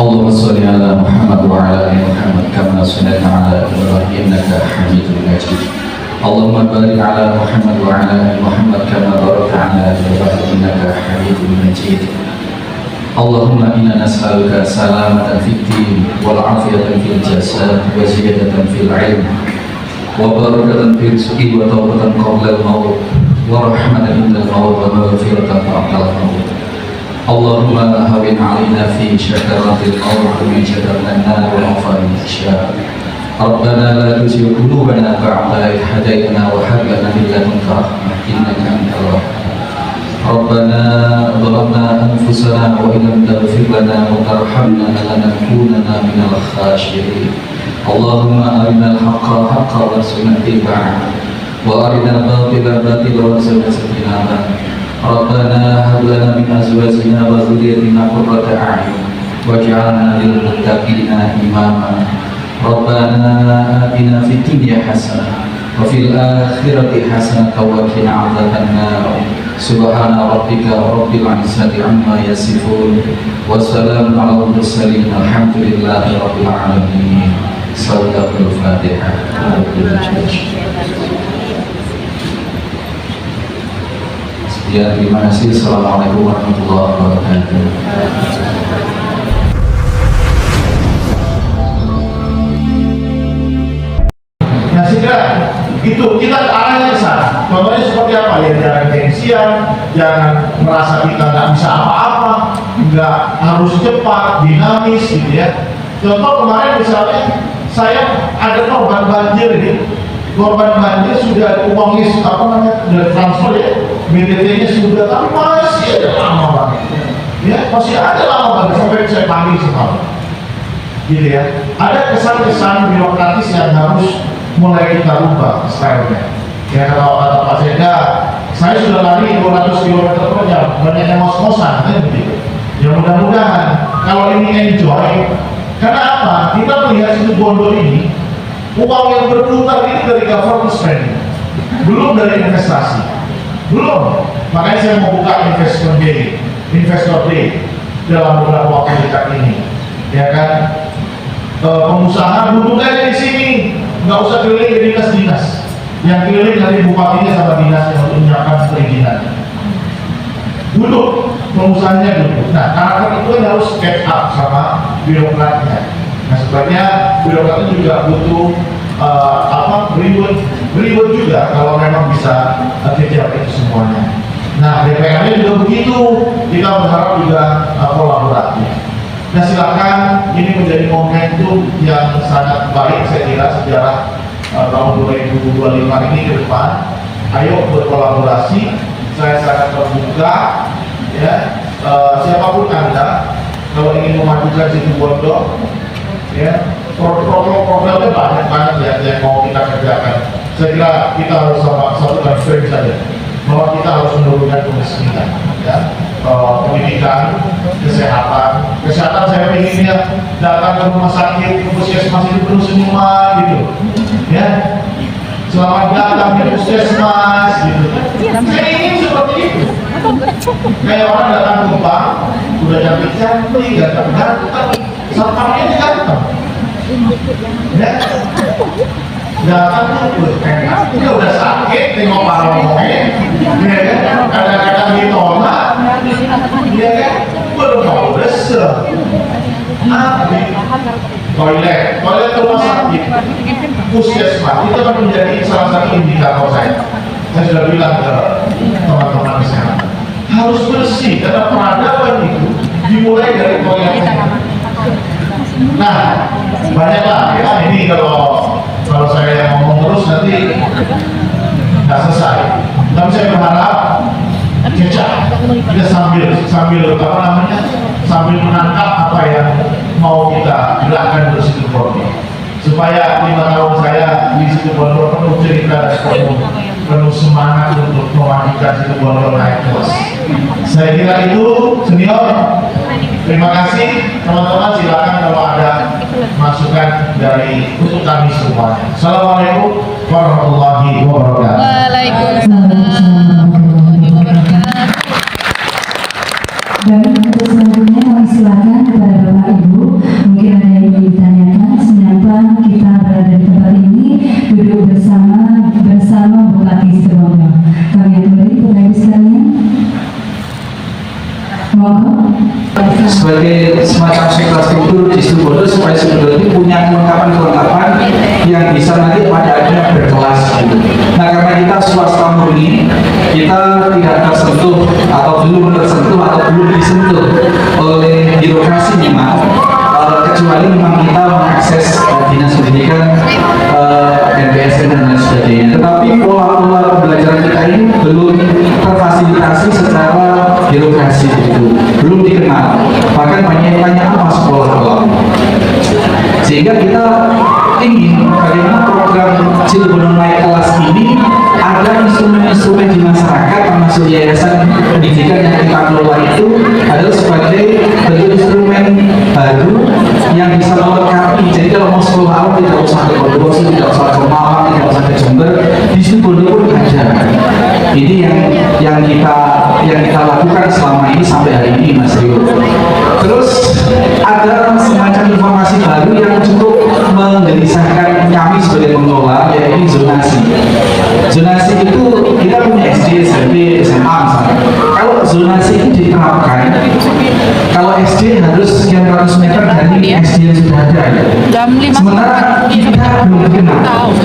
اللهم صل على محمد وعلى ال محمد كما صليت على ابراهيم انك حميد مجيد. اللهم بارك على محمد وعلى ال محمد كما باركت على ابراهيم انك حميد مجيد. اللهم انا نسالك سلامة في الدين والعافية في الجسد وزيادة في العلم وبركة في الرزق وتوبة قبل الموت ورحمة عند الموت ومغفرة بعد الموت. اللهم هون علينا في شكرات الموت ومن شكرنا النار وعفاء الاشياء. ربنا لا تزغ قلوبنا بعد إذ هديتنا وهب لنا من لدنك رحمة إنك أنت الوهاب. ربنا ظلمنا أنفسنا وإن لم تغفر لنا وترحمنا لنكونن من الخاسرين. اللهم أرنا الحق حقا وارزقنا اتباعه وأرنا الباطل باطلا وارزقنا اجتنابه. ربنا هب لنا من أزواجنا وذريتنا قرة أعين واجعلنا للمتقين إماما. ربنا آتنا في الدنيا حسنة وفي الآخرة حسنة وقنا عذاب النار. سبحان ربك رب العزة عما يصفون وسلام على المرسلين الحمد لله رب العالمين. صدق الفاتحة. Ya, terima kasih. Assalamualaikum warahmatullahi wabarakatuh. Nah, sehingga itu kita arahnya ke sana. Contohnya seperti apa? Ya, jangan gengsian, jangan merasa kita nggak bisa apa-apa, nggak harus cepat, dinamis, gitu ya. Contoh kemarin misalnya saya ada korban banjir ini. Korban banjir sudah uangnya apa namanya sudah transfer ya, BDT-nya sudah, tapi masih ada lama banget. Ya, masih ada lama banget sampai saya panggil sekali. Gitu ya. Ada kesan-kesan birokratis yang harus mulai kita rubah stylenya. Ya, kalau kata Pak Seda, saya sudah lari 200 km per jam, banyak yang ngos-ngosan, kan begitu. Ya mudah-mudahan kalau ini enjoy, karena apa? Kita melihat situ Bondo ini, uang yang berputar ini dari government spending, belum dari investasi, belum. Makanya saya mau buka investor day dalam beberapa waktu dekat ini, ya kan? Pengusaha duduk aja di sini, nggak usah keliling ke dinas-dinas. Yang keliling nanti bupatinya sama dinas yang untuk menyiapkan perizinan. Duduk, pengusahanya duduk. Nah, karakter itu kan harus catch up sama birokratnya. Nah, sebenarnya birokrat juga butuh ribut juga kalau memang bisa kejar itu semuanya. Nah, DPR-nya juga begitu. Kita berharap juga kolaboratif. Nah, silakan ini menjadi momentum yang sangat baik saya kira sejarah tahun 2025 ini ke depan. Ayo berkolaborasi. Saya sangat terbuka ya. Siapapun Anda kalau ingin memajukan situ Bondo, ya, programnya banyak banget ya yang mau kita kerjakan. Saya kira kita harus sama satukan frame saja bahwa kita harus menurunkan kemiskinan, ya, pendidikan, kesehatan saya pengennya datang ke rumah sakit, ke puskesmas itu penuh senyuman gitu, ya. Selamat datang di puskesmas gitu. Saya ingin seperti itu. Kayak orang datang ke bank, udah cantik-cantik, ganteng-ganteng, satpamnya ganteng. Ya, datang tuh enak, dia udah sakit, tengok parongnya, ya kan, kadang-kadang ditolak, ya kan, belum besar. Toilet rumah sakit, puskesmas itu akan menjadi salah satu indikator saya. Saya sudah bilang ke teman-teman kesehatan, harus bersih karena peradaban itu dimulai dari toiletnya. Nah, banyaklah ya ini kalau saya ngomong terus nanti nggak selesai. Tapi saya berharap cecah kita sambil apa namanya sambil menangkap apa yang mau kita gerakkan di situ Bondo supaya 5 tahun saya di situ Bondo penuh cerita dan penuh semangat untuk memajukan situ Bondo naik kelas. Saya kira itu senior. Terima kasih teman-teman, silakan kalau ada masukan dari untuk kami semuanya. Assalamualaikum warahmatullahi wabarakatuh. Waalaikumsalam. sebagai semacam infrastruktur di Situbondo supaya Situbondo itu punya kelengkapan-kelengkapan yang bisa nanti pada akhirnya berkelas gitu. Nah karena kita swasta murni, kita tidak tersentuh atau belum tersentuh atau belum disentuh oleh birokrasi memang, kecuali memang kita mengakses dinas pendidikan, NPSN dan lain sebagainya. Tetapi pola-pola pembelajaran kita ini belum terfasilitasi secara birokrasi itu, belum dikenal. Bahkan banyak apa sekolah alam. Sehingga kita ingin bagaimana program Cilegon Naik Kelas ini ada instrumen-instrumen di masyarakat, termasuk yayasan pendidikan yang kita kelola itu adalah sebagai bentuk instrumen baru yang bisa melengkapi. Jadi kalau mau sekolah alam tidak usah ke Bondowoso, tidak usah ke Malang, tidak usah ke Jember, di Situbondo pun ada. Ini yang kita lakukan selama ini sampai hari ini, Mas Rio. Terus ada semacam informasi baru yang cukup menggelisahkan kami sebagai pengelola, yaitu zonasi. Zonasi itu kita punya SD, SMP, SMA misalnya. Kalau zonasi itu diterapkan, kalau SD harus sekian ratus meter dari SD yang sudah ada. Sementara kita belum kenal.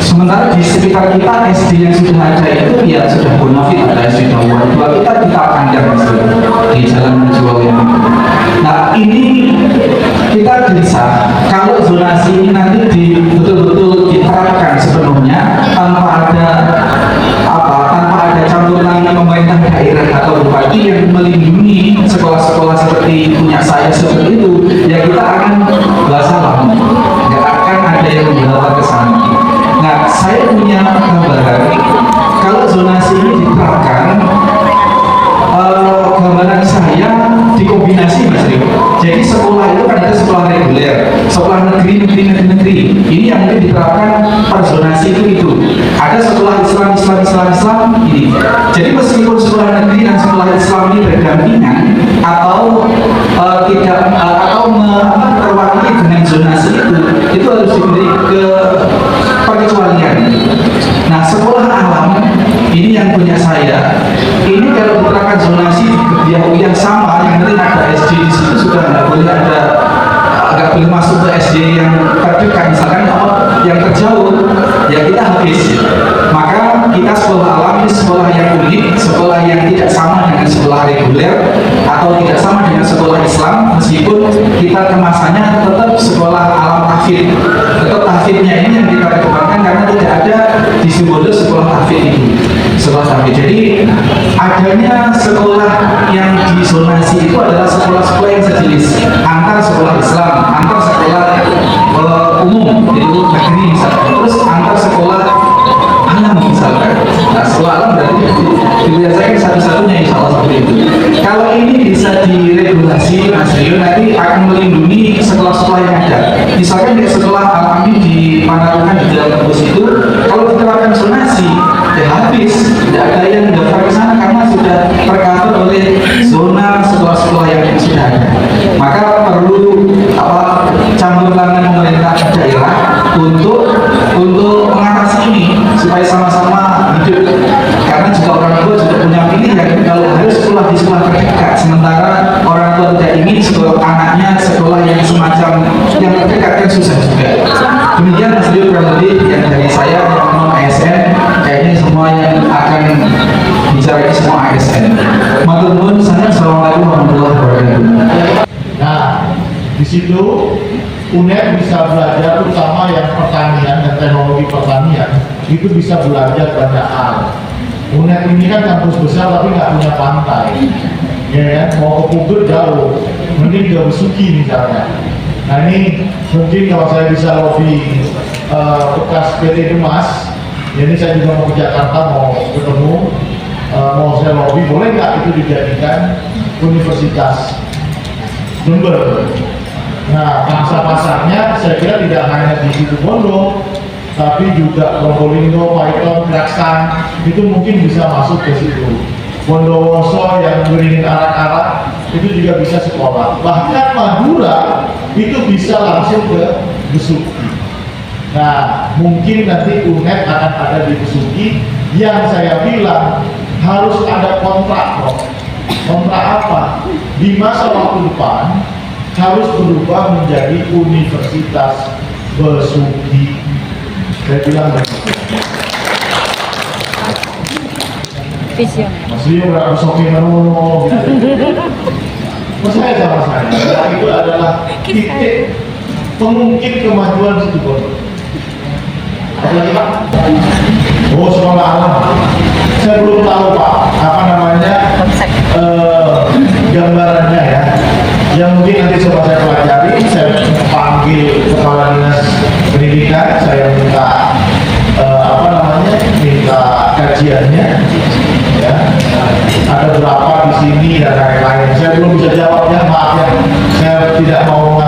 Sementara di sekitar kita SD yang sudah ada itu ya sudah bonafit, ada SD Dawuan 2, kita pandang di jalan menuju Wawengan. Nah ini kita gelisah kalau zonasi ini nanti betul-betul diterapkan sepenuhnya tanpa ada campur tangan pemerintah daerah atau bupati yang melindungi sekolah-sekolah seperti punya saya seperti itu, ya kita akan wassalam, nggak akan ada yang membela ke sana. Nah saya punya gambaran kalau zonasi ini diterapkan, gambaran saya dikombinasi Mas Rio. Jadi sekolah itu kan ada sekolah reguler, sekolah negeri. Ini yang mungkin diterapkan per zonasi itu. Ada sekolah Islam ini. Jadi meskipun sekolah negeri dan sekolah Islam ini berdampingan atau terwakili dengan zonasi itu harus diberi ke perkecualian. Nah sekolah alam ini yang punya saya. Ini kalau diterapkan zonasi yang sama, yang nanti ada SD di situ sudah nggak boleh masuk ke SD yang terdekat, misalkan yang terjauh, ya kita habis. Maka kita sekolah alam ini sekolah yang unik, sekolah yang tidak sama dengan sekolah reguler atau tidak sama dengan sekolah Islam, meskipun kita kemasannya tetap sekolah alam tahfidz. Tetap tahfidznya ini yang kita kedepankan karena tidak ada di Situbondo sekolah tahfidz itu. Jadi adanya sekolah yang dizonasi itu adalah sekolah-sekolah yang sejenis antar sekolah Islam, antar sekolah umum, yaitu negeri misalkan, terus antar sekolah alam misalkan. Nah sekolah alam berarti dibiasakan satu-satunya insya Allah seperti itu. Kalau ini bisa diregulasi Mas Rio, nanti akan melindungi sekolah-sekolah yang ada. Misalkan di sekolah Al-Amin di Panarukan di dalam kampus itu, kalau diterapkan zonasi ya habis, tidak ada yang daftar ke sana karena sudah tercover oleh zona sekolah-sekolah yang sudah ada. Maka perlu campur tangan pemerintah daerah untuk mengatasi ini supaya sama-sama hidup. Karena juga orang tua juga punya pilihan kalau harus sekolah di sekolah terdekat, sementara orang tua tidak ingin sekolah anaknya sekolah yang semacam yang terdekat kan susah juga. Demikian Mas Rio kurang lebih yang dari saya yang non ASN, kayaknya semua yang akan bicara ini semua ASN. Matur nuwun sangat. Assalamualaikum warahmatullahi wabarakatuh. Nah, di situ UNED bisa belajar utama yang pertanian dan teknologi pertanian itu bisa belajar banyak hal. UNED ini kan kampus besar tapi nggak punya pantai, ya kan? Mau ke Puger jauh, mending ke Besuki misalnya. Nah ini mungkin kalau saya bisa lobby bekas PT Demas, ya ini saya juga mau ke Jakarta mau ketemu, mau saya lobby, boleh nggak itu dijadikan Universitas Jember. Nah bangsa pasarnya saya kira tidak hanya di Situbondo, tapi juga Probolinggo, Paiton, Kraksan itu mungkin bisa masuk ke situ. Bondowoso yang beringin arak-arak itu juga bisa sekolah. Bahkan Madura itu bisa langsung ke Besuki. Nah, mungkin nanti UNED akan ada di Besuki yang saya bilang harus ada kontrak loh. Kontrak apa? Di masa waktu depan harus berubah menjadi Universitas Besuki. Saya bilang begitu. Visioner. Mas Leo berapa Besuki menuno gitu. Percaya sama saya, itu adalah titik pengungkit kemajuan situ Bondo. Apalagi Pak? Oh, sekolah alam. Saya belum tahu Pak, apa namanya Konsep. gambarannya ya. Yang mungkin nanti coba saya pelajari, saya panggil kepala dinas pendidikan, saya minta minta kajiannya. Ya, ada berapa di sini dan lain-lain. Saya belum bisa jawabnya, maaf ya. Saya tidak mau